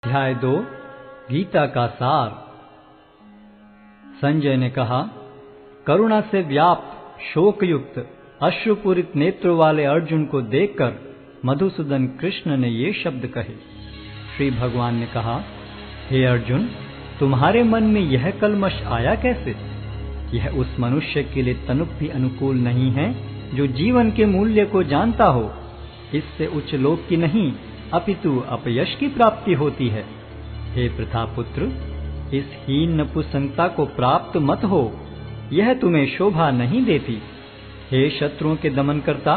अध्याय 2 गीता का सार। संजय ने कहा, करुणा से व्याप्त शोकयुक्त अश्रुपूरित नेत्रों वाले अर्जुन को देखकर मधुसूदन कृष्ण ने ये शब्द कहे। श्री भगवान ने कहा, हे अर्जुन, तुम्हारे मन में यह कलमश आया कैसे? यह उस मनुष्य के लिए तनुक भी अनुकूल नहीं है जो जीवन के मूल्य को जानता हो। इससे उच्च लोक की नहीं अपितु अपयश की प्राप्ति होती है। हे प्रतापुत्र, इस हीन नपुंसकता को प्राप्त मत हो, यह तुम्हें शोभा नहीं देती। हे शत्रुओं के दमन करता,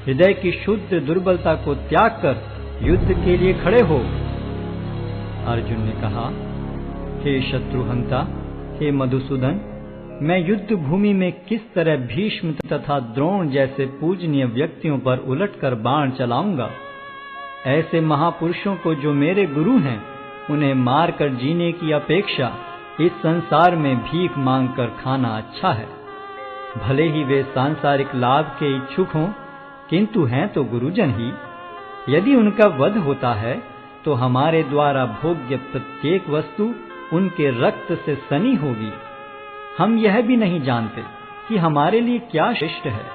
हृदय की शुद्ध दुर्बलता को त्याग कर युद्ध के लिए खड़े हो। अर्जुन ने कहा, हे शत्रुहंता, हे मधुसूदन, मैं युद्ध भूमि में किस तरह भीष्म तथा द्रोण जैसे पूजनीय व्यक्तियों पर उलटकर बाण चलाऊंगा। ऐसे महापुरुषों को जो मेरे गुरु हैं, उन्हें मारकर जीने की अपेक्षा इस संसार में भीख मांगकर खाना अच्छा है। भले ही वे सांसारिक लाभ के इच्छुक हों, किंतु हैं तो गुरुजन ही। यदि उनका वध होता है तो हमारे द्वारा भोग्य प्रत्येक वस्तु उनके रक्त से सनी होगी। हम यह भी नहीं जानते कि हमारे लिए क्या श्रेष्ठ है,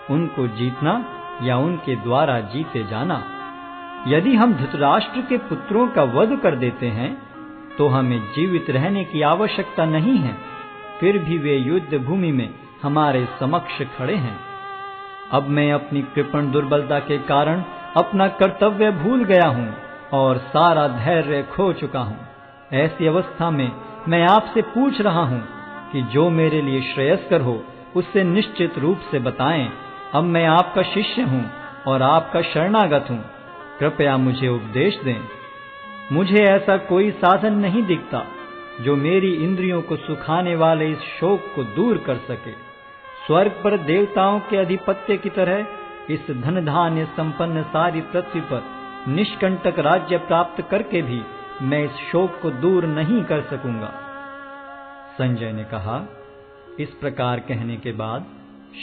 उनको जीतना या उनके द्वारा जीते जाना। यदि हम धृतराष्ट्र के पुत्रों का वध कर देते हैं तो हमें जीवित रहने की आवश्यकता नहीं है, फिर भी वे युद्ध भूमि में हमारे समक्ष खड़े हैं। अब मैं अपनी कृपण दुर्बलता के कारण अपना कर्तव्य भूल गया हूं और सारा धैर्य खो चुका हूं। ऐसी अवस्था में मैं आपसे पूछ रहा हूं कि जो मेरे लिए श्रेयस्कर हो उससे निश्चित रूप से बताएं। अब मैं आपका शिष्य हूं और आपका शरणागत हूं, कृपया मुझे उपदेश दें। मुझे ऐसा कोई साधन नहीं दिखता जो मेरी इंद्रियों को सुखाने वाले इस शोक को दूर कर सके। स्वर्ग पर देवताओं के अधिपत्य की तरह इस धन धान्य संपन्न सारी पृथ्वी पर निष्कंटक राज्य प्राप्त करके भी मैं इस शोक को दूर नहीं कर सकूंगा। संजय ने कहा, इस प्रकार कहने के बाद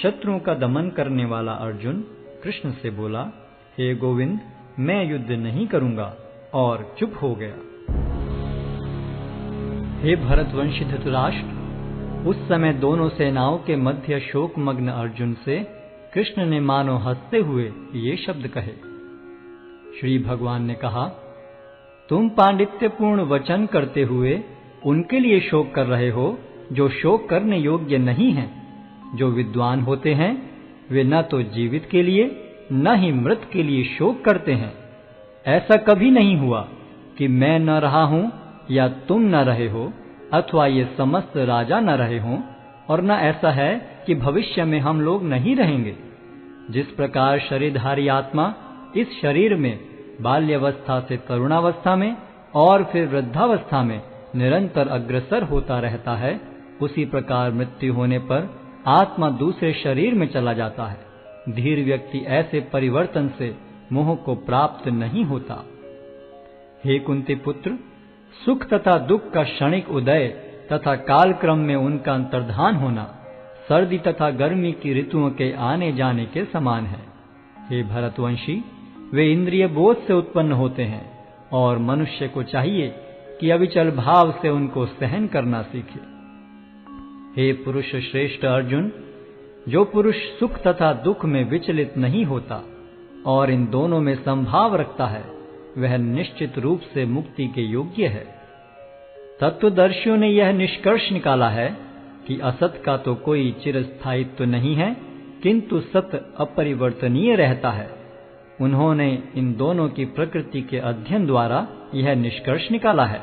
शत्रुओं का दमन करने वाला अर्जुन कृष्ण से बोला, हे गोविंद, मैं युद्ध नहीं करूंगा, और चुप हो गया। हे भरतवंशी धृतराष्ट्र, उस समय दोनों सेनाओं के मध्य शोकमग्न अर्जुन से कृष्ण ने मानो हंसते हुए ये शब्द कहे। श्री भगवान ने कहा, तुम पांडित्यपूर्ण वचन करते हुए उनके लिए शोक कर रहे हो जो शोक करने योग्य नहीं हैं। जो विद्वान होते हैं वे न तो जीवित के लिए न ही मृत के लिए शोक करते हैं। ऐसा कभी नहीं हुआ कि मैं न रहा हूं या तुम न रहे हो, अथवा ये समस्त राजा न रहे हों, और न ऐसा है कि भविष्य में हम लोग नहीं रहेंगे। जिस प्रकार शरीरधारी आत्मा इस शरीर में बाल्यावस्था से तरुणावस्था में और फिर वृद्धावस्था में निरंतर अग्रसर होता रहता है, उसी प्रकार मृत्यु होने पर आत्मा दूसरे शरीर में चला जाता है। धीर व्यक्ति ऐसे परिवर्तन से मोह को प्राप्त नहीं होता। हे कुंती पुत्र, सुख तथा दुख का क्षणिक उदय तथा कालक्रम में उनका अंतर्धान होना सर्दी तथा गर्मी की ऋतुओं के आने जाने के समान है। हे भरतवंशी, वे इंद्रिय बोध से उत्पन्न होते हैं और मनुष्य को चाहिए कि अविचल भाव से उनको सहन करना सीखे। हे पुरुष श्रेष्ठ अर्जुन, जो पुरुष सुख तथा दुख में विचलित नहीं होता और इन दोनों में संभाव रखता है, वह निश्चित रूप से मुक्ति के योग्य है। तत्वदर्शियों ने यह निष्कर्ष निकाला है कि असत का तो कोई चिरस्थायित्व नहीं है, किंतु सत अपरिवर्तनीय रहता है। उन्होंने इन दोनों की प्रकृति के अध्ययन द्वारा यह निष्कर्ष निकाला है।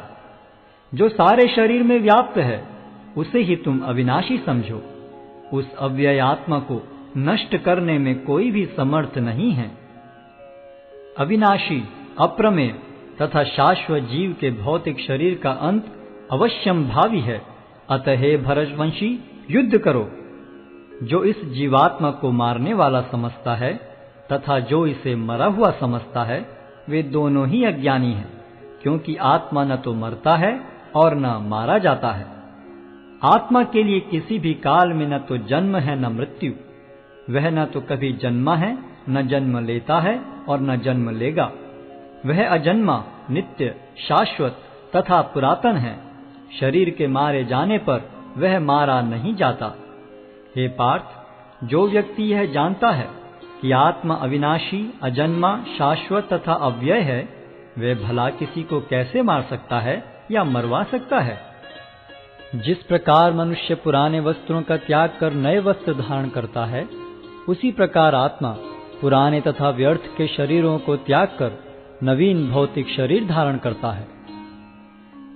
जो सारे शरीर में व्याप्त है उसे ही तुम अविनाशी समझो। उस अव्यय आत्मा को नष्ट करने में कोई भी समर्थ नहीं है। अविनाशी, अप्रमेय तथा शाश्वत जीव के भौतिक शरीर का अंत अवश्यम भावी है। अतः हे भरतवंशी, युद्ध करो। जो इस जीवात्मा को मारने वाला समझता है तथा जो इसे मरा हुआ समझता है, वे दोनों ही अज्ञानी हैं, क्योंकि आत्मा न तो मरता है और न मारा जाता है। आत्मा के लिए किसी भी काल में न तो जन्म है न मृत्यु। वह न तो कभी जन्मा है, न जन्म लेता है और न जन्म लेगा। वह अजन्मा, नित्य, शाश्वत तथा पुरातन है। शरीर के मारे जाने पर वह मारा नहीं जाता। हे पार्थ, जो व्यक्ति यह जानता है कि आत्मा अविनाशी, अजन्मा, शाश्वत तथा अव्यय है, वह भला किसी को कैसे मार सकता है या मरवा सकता है? जिस प्रकार मनुष्य पुराने वस्त्रों का त्याग कर नए वस्त्र धारण करता है, उसी प्रकार आत्मा पुराने तथा व्यर्थ के शरीरों को त्याग कर नवीन भौतिक शरीर धारण करता है।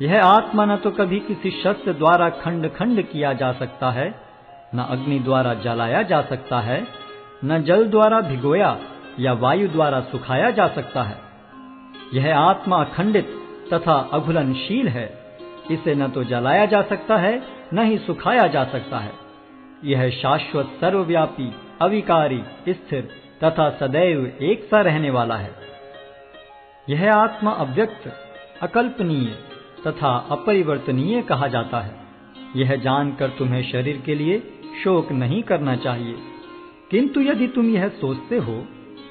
यह आत्मा न तो कभी किसी शस्त्र द्वारा खंड खंड किया जा सकता है, न अग्नि द्वारा जलाया जा सकता है, न जल द्वारा भिगोया या वायु द्वारा सुखाया जा सकता है। यह आत्मा अखंडित तथा अघुलनशील है। इसे न तो जलाया जा सकता है, न ही सुखाया जा सकता है। यह शाश्वत, सर्वव्यापी, अविकारी, स्थिर तथा सदैव एक सा रहने वाला है। यह आत्मा अव्यक्त, अकल्पनीय तथा अपरिवर्तनीय कहा जाता है। यह जानकर तुम्हें शरीर के लिए शोक नहीं करना चाहिए। किंतु यदि तुम यह सोचते हो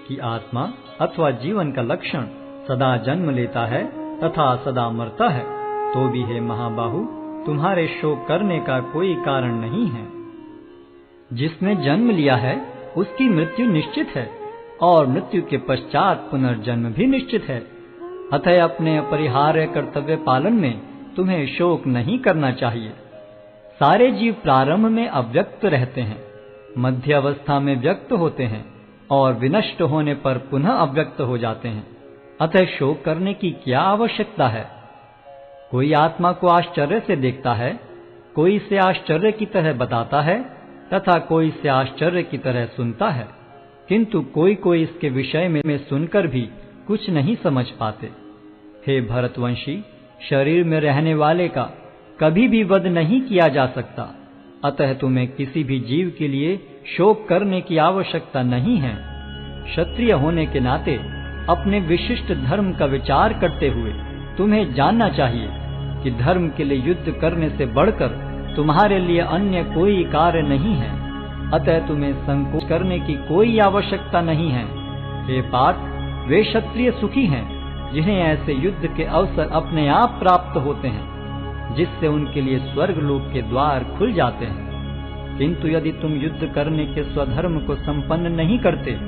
कि आत्मा अथवा जीवन का लक्षण सदा जन्म लेता है तथा सदा मरता है, तो भी हे महाबाहु, तुम्हारे शोक करने का कोई कारण नहीं है। जिसने जन्म लिया है उसकी मृत्यु निश्चित है और मृत्यु के पश्चात पुनर्जन्म भी निश्चित है। अतः अपने अपरिहार्य कर्तव्य पालन में तुम्हें शोक नहीं करना चाहिए। सारे जीव प्रारंभ में अव्यक्त रहते हैं, मध्य अवस्था में व्यक्त होते हैं और विनष्ट होने पर पुनः अव्यक्त हो जाते हैं। अतः शोक करने की क्या आवश्यकता है? कोई आत्मा को आश्चर्य से देखता है, कोई इसे आश्चर्य की तरह बताता है तथा कोई इसे आश्चर्य की तरह सुनता है, किंतु कोई कोई इसके विषय में सुनकर भी कुछ नहीं समझ पाते। हे भरतवंशी, शरीर में रहने वाले का कभी भी वध नहीं किया जा सकता। अतः तुम्हें किसी भी जीव के लिए शोक करने की आवश्यकता नहीं है। क्षत्रिय होने के नाते अपने विशिष्ट धर्म का विचार करते हुए तुम्हें जानना चाहिए कि धर्म के लिए युद्ध करने से बढ़कर तुम्हारे लिए अन्य कोई कार्य नहीं है। अतः तुम्हें संकोच करने की कोई आवश्यकता नहीं है। हे पार्थ, वे क्षत्रिय सुखी हैं जिन्हें ऐसे युद्ध के अवसर अपने आप प्राप्त होते हैं, जिससे उनके लिए स्वर्ग लोक के द्वार खुल जाते हैं। किंतु यदि तुम युद्ध करने के स्वधर्म को संपन्न नहीं करते,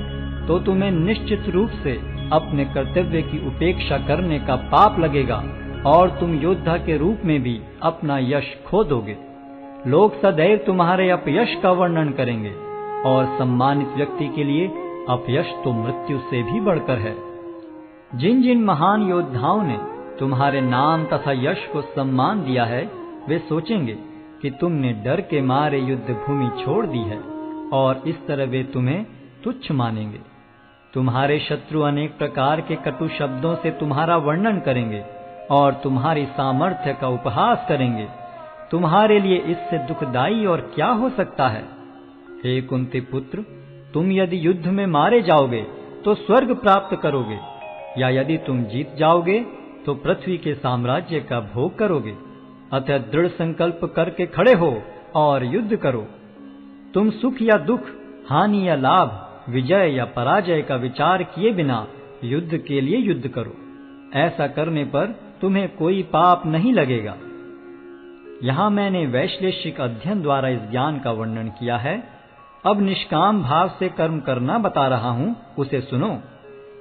तो तुम्हें निश्चित रूप से अपने कर्तव्य की उपेक्षा करने का पाप लगेगा और तुम योद्धा के रूप में भी अपना यश खो दोगे। लोग सदैव तुम्हारे अपयश का वर्णन करेंगे और सम्मानित व्यक्ति के लिए अपयश तो मृत्यु से भी बढ़कर है। जिन जिन महान योद्धाओं ने तुम्हारे नाम तथा यश को सम्मान दिया है, वे सोचेंगे कि तुमने डर के मारे युद्ध भूमि छोड़ दी है और इस तरह वे तुम्हें तुच्छ मानेंगे। तुम्हारे शत्रु अनेक प्रकार के कटु शब्दों से तुम्हारा वर्णन करेंगे और तुम्हारी सामर्थ्य का उपहास करेंगे। तुम्हारे लिए इससे दुखदाई और क्या हो सकता है? हे कुंती पुत्र, तुम यदि युद्ध में मारे जाओगे तो स्वर्ग प्राप्त करोगे, या यदि तुम जीत जाओगे तो पृथ्वी के साम्राज्य का भोग करोगे। अतः दृढ़ संकल्प करके खड़े हो और युद्ध करो। तुम सुख या दुख, हानि या लाभ, विजय या पराजय का विचार किए बिना युद्ध के लिए युद्ध करो। ऐसा करने पर तुम्हें कोई पाप नहीं लगेगा। यहाँ मैंने वैश्लेषिक अध्ययन द्वारा इस ज्ञान का वर्णन किया है। अब निष्काम भाव से कर्म करना बता रहा हूँ, उसे सुनो।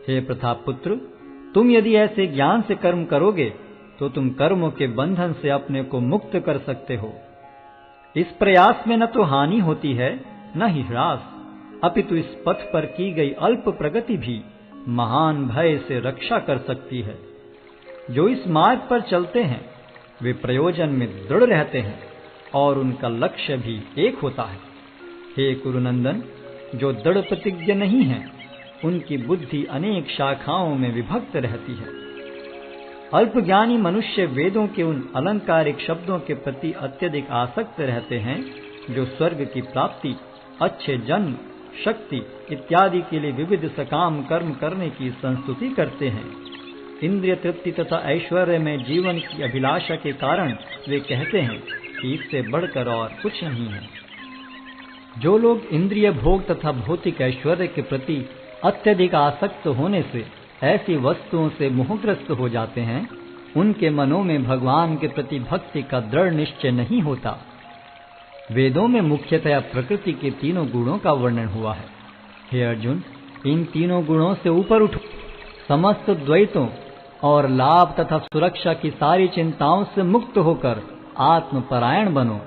हे प्रतापपुत्र, तुम यदि ऐसे ज्ञान से कर्म करोगे तो तुम कर्मों के बंधन से अपने को मुक्त कर सकते हो। इस प्रयास में न तो हानि होती है न ही ह्रास, अपितु इस पथ पर की गई अल्प प्रगति भी महान भय से रक्षा कर सकती है। जो इस मार्ग पर चलते हैं वे प्रयोजन में दृढ़ रहते हैं और उनका लक्ष्य भी एक होता है। हे कुरुनंदन, जो दृढ़ प्रतिज्ञ नहीं है उनकी बुद्धि अनेक शाखाओं में विभक्त रहती है। अल्पज्ञानी मनुष्य वेदों के उन अलंकारिक शब्दों के प्रति अत्यधिक आसक्त रहते हैं जो स्वर्ग की प्राप्ति, अच्छे जन्म, शक्ति इत्यादि के लिए विविध सकाम कर्म करने की संस्तुति करते हैं। इंद्रिय तृप्ति तथा ऐश्वर्य में जीवन की अभिलाषा के कारण वे कहते हैं कि इससे बढ़कर और कुछ नहीं है। जो लोग इंद्रिय भोग तथा भौतिक ऐश्वर्य के प्रति अत्यधिक आसक्त होने से ऐसी वस्तुओं से मोहग्रस्त हो जाते हैं, उनके मनों में भगवान के प्रति भक्ति का दृढ़ निश्चय नहीं होता। वेदों में मुख्यतया प्रकृति के तीनों गुणों का वर्णन हुआ है। हे अर्जुन, इन तीनों गुणों से ऊपर उठो, समस्त द्वैतों और लाभ तथा सुरक्षा की सारी चिंताओं से मुक्त होकर आत्मपरायण बनो।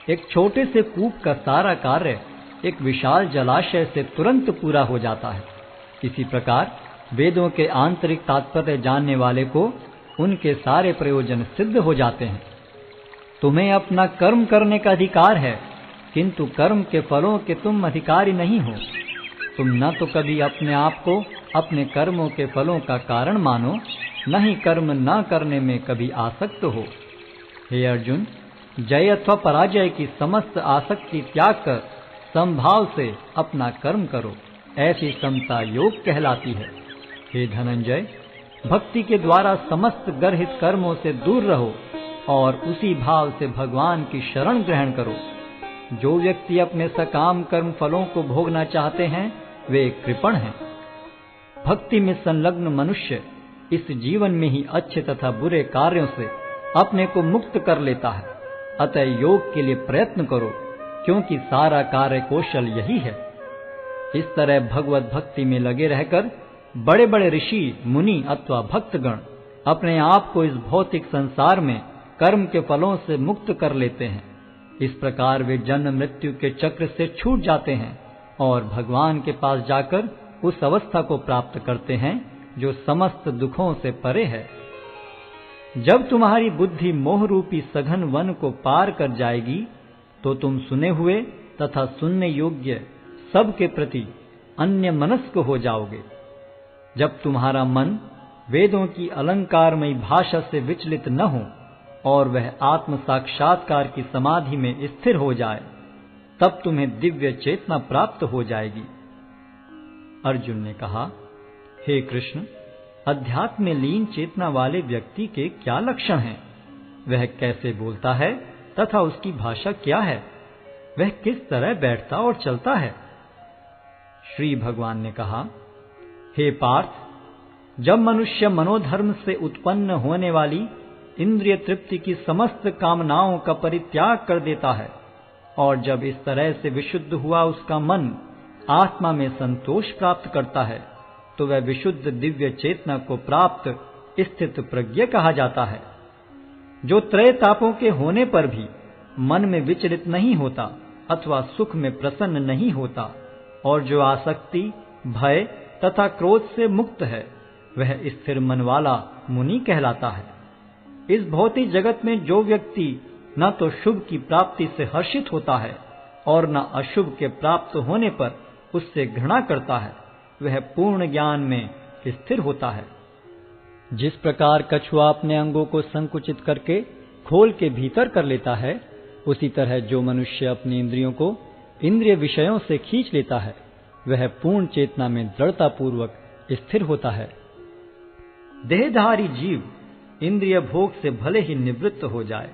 एक छोटे से कूप का सारा कार्य एक विशाल जलाशय से तुरंत पूरा हो जाता है। इसी प्रकार वेदों के आंतरिक तात्पर्य जानने वाले को उनके सारे प्रयोजन सिद्ध हो जाते हैं। तुम्हें अपना कर्म करने का अधिकार है, किंतु कर्म के फलों के तुम अधिकारी नहीं हो। तुम न तो कभी अपने आप को अपने कर्मों के फलों का कारण मानो, न ही कर्म न करने में कभी आसक्त हो। हे अर्जुन, जय अथवा पराजय की समस्त आसक्ति त्याग कर समभाव से अपना कर्म करो। ऐसी समता योग कहलाती है। हे धनंजय, भक्ति के द्वारा समस्त गर्हित कर्मों से दूर रहो और उसी भाव से भगवान की शरण ग्रहण करो। जो व्यक्ति अपने सकाम कर्म फलों को भोगना चाहते हैं, वे कृपण हैं। भक्ति में संलग्न मनुष्य इस जीवन में ही अच्छे तथा बुरे कार्यों से अपने को मुक्त कर लेता है। अतः योग के लिए प्रयत्न करो, क्योंकि सारा कार्य कौशल यही है। इस तरह भगवत भक्ति में लगे रहकर बड़े बड़े ऋषि, मुनि अथवा भक्तगण अपने आप को इस भौतिक संसार में कर्म के फलों से मुक्त कर लेते हैं। इस प्रकार वे जन्म मृत्यु के चक्र से छूट जाते हैं और भगवान के पास जाकर उस अवस्था को प्राप्त करते हैं जो समस्त दुखों से परे है। जब तुम्हारी बुद्धि मोह रूपी सघन वन को पार कर जाएगी, तो तुम सुने हुए तथा सुनने योग्य सब के प्रति अन्य मनस्क हो जाओगे। जब तुम्हारा मन वेदों की अलंकारमयी भाषा से विचलित न हो और वह आत्म साक्षात्कार की समाधि में स्थिर हो जाए, तब तुम्हें दिव्य चेतना प्राप्त हो जाएगी। अर्जुन ने कहा, हे कृष्ण, अध्यात्म में लीन चेतना वाले व्यक्ति के क्या लक्षण हैं? वह कैसे बोलता है तथा उसकी भाषा क्या है? वह किस तरह बैठता और चलता है? श्री भगवान ने कहा, हे पार्थ, जब मनुष्य मनोधर्म से उत्पन्न होने वाली इंद्रिय तृप्ति की समस्त कामनाओं का परित्याग कर देता है और जब इस तरह से विशुद्ध हुआ उसका मन आत्मा में संतोष प्राप्त करता है, तो वह विशुद्ध दिव्य चेतना को प्राप्त स्थित प्रज्ञ कहा जाता है, जो त्रय तापों के होने पर भी मन में विचलित नहीं होता अथवा सुख में प्रसन्न नहीं होता और जो आसक्ति, भय तथा क्रोध से मुक्त है, वह स्थिर मन वाला मुनि कहलाता है। इस भौतिक जगत में जो व्यक्ति न तो शुभ की प्राप्ति से हर्षित होता है और न अशुभ के प्राप्त होने पर उससे घृणा करता है, वह पूर्ण ज्ञान में स्थिर होता है। जिस प्रकार कछुआ अपने अंगों को संकुचित करके खोल के भीतर कर लेता है, उसी तरह जो मनुष्य अपनी इंद्रियों को इंद्रिय विषयों से खींच लेता है, वह पूर्ण चेतना में दृढ़ता पूर्वक स्थिर होता है। देहधारी जीव इंद्रिय भोग से भले ही निवृत्त हो जाए,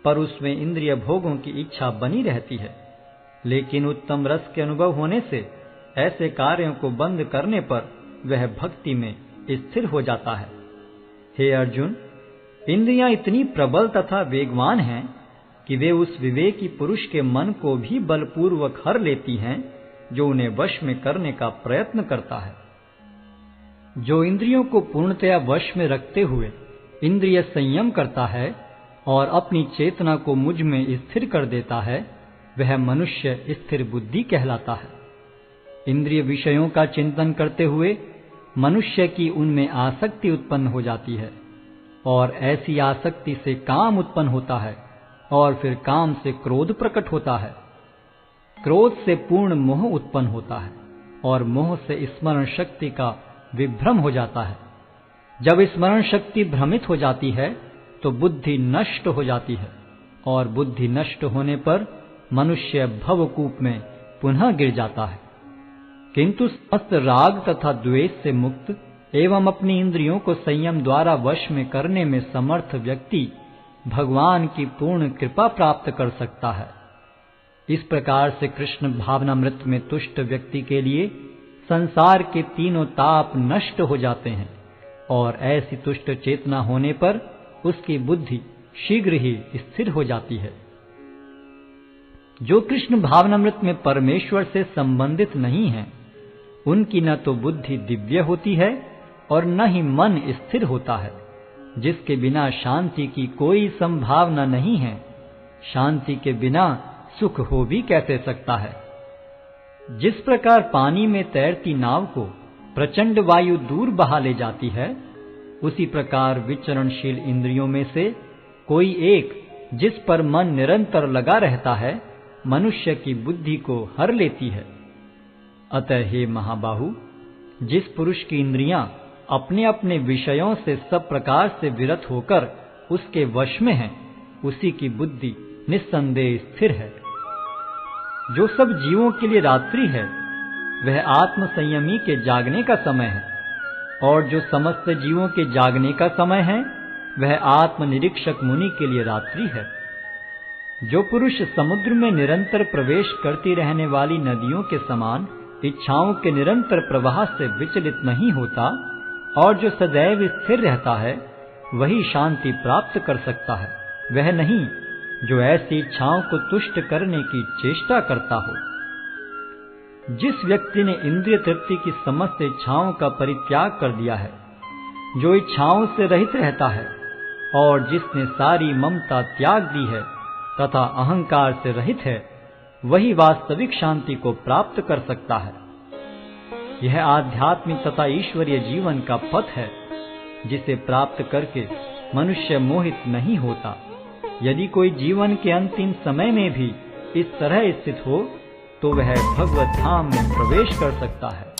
पर उसमें इंद्रिय भोगों की इच्छा बनी रहती है। लेकिन उत्तम रस के अनुभव होने से ऐसे कार्यों को बंद करने पर वह भक्ति में स्थिर हो जाता है। हे अर्जुन, इंद्रियां इतनी प्रबल तथा वेगवान हैं कि वे उस विवेकी पुरुष के मन को भी बलपूर्वक हर लेती हैं, जो उन्हें वश में करने का प्रयत्न करता है। जो इंद्रियों को पूर्णतया वश में रखते हुए इंद्रिय संयम करता है और अपनी चेतना को मुझ में स्थिर कर देता है, वह मनुष्य स्थिर बुद्धि कहलाता है। इंद्रिय विषयों का चिंतन करते हुए मनुष्य की उनमें आसक्ति उत्पन्न हो जाती है और ऐसी आसक्ति से काम उत्पन्न होता है और फिर काम से क्रोध प्रकट होता है। क्रोध से पूर्ण मोह उत्पन्न होता है और मोह से स्मरण शक्ति का विभ्रम हो जाता है। जब स्मरण शक्ति भ्रमित हो जाती है तो बुद्धि नष्ट हो जाती है और बुद्धि नष्ट होने पर मनुष्य भवकूप में पुनः गिर जाता है। किंतु समस्त राग तथा द्वेष से मुक्त एवं अपनी इंद्रियों को संयम द्वारा वश में करने में समर्थ व्यक्ति भगवान की पूर्ण कृपा प्राप्त कर सकता है। इस प्रकार से कृष्ण भावनामृत में तुष्ट व्यक्ति के लिए संसार के तीनों ताप नष्ट हो जाते हैं और ऐसी तुष्ट चेतना होने पर उसकी बुद्धि शीघ्र ही स्थिर हो जाती है। जो कृष्ण भावनामृत में परमेश्वर से संबंधित नहीं है, उनकी न तो बुद्धि दिव्य होती है और न ही मन स्थिर होता है, जिसके बिना शांति की कोई संभावना नहीं है। शांति के बिना सुख हो भी कैसे सकता है। जिस प्रकार पानी में तैरती नाव को प्रचंड वायु दूर बहा ले जाती है, उसी प्रकार विचरणशील इंद्रियों में से कोई एक जिस पर मन निरंतर लगा रहता है, मनुष्य की बुद्धि को हर लेती है। अतः हे महाबाहु, जिस पुरुष की इंद्रियां अपने अपने विषयों से सब प्रकार से विरत होकर उसके वश में हैं, उसी की बुद्धि निस्संदेह स्थिर है। जो सब जीवों के लिए रात्रि है, वह आत्म संयमी के जागने का समय है, और जो समस्त जीवों के जागने का समय है, वह आत्मनिरीक्षक मुनि के लिए रात्रि है। जो पुरुष समुद्र में निरंतर प्रवेश करती रहने वाली नदियों के समान इच्छाओं के निरंतर प्रवाह से विचलित नहीं होता और जो सदैव स्थिर रहता है, वही शांति प्राप्त कर सकता है, वह नहीं जो ऐसी इच्छाओं को तुष्ट करने की चेष्टा करता हो। जिस व्यक्ति ने इंद्रिय तृप्ति की समस्त इच्छाओं का परित्याग कर दिया है, जो इच्छाओं से रहित रहता है और जिसने सारी ममता त्याग दी है तथा अहंकार से रहित है, वही वास्तविक शांति को प्राप्त कर सकता है। यह आध्यात्मिक तथा ईश्वरीय जीवन का पथ है, जिसे प्राप्त करके मनुष्य मोहित नहीं होता। यदि कोई जीवन के अंतिम समय में भी इस तरह स्थित हो, तो वह भगवत धाम में प्रवेश कर सकता है।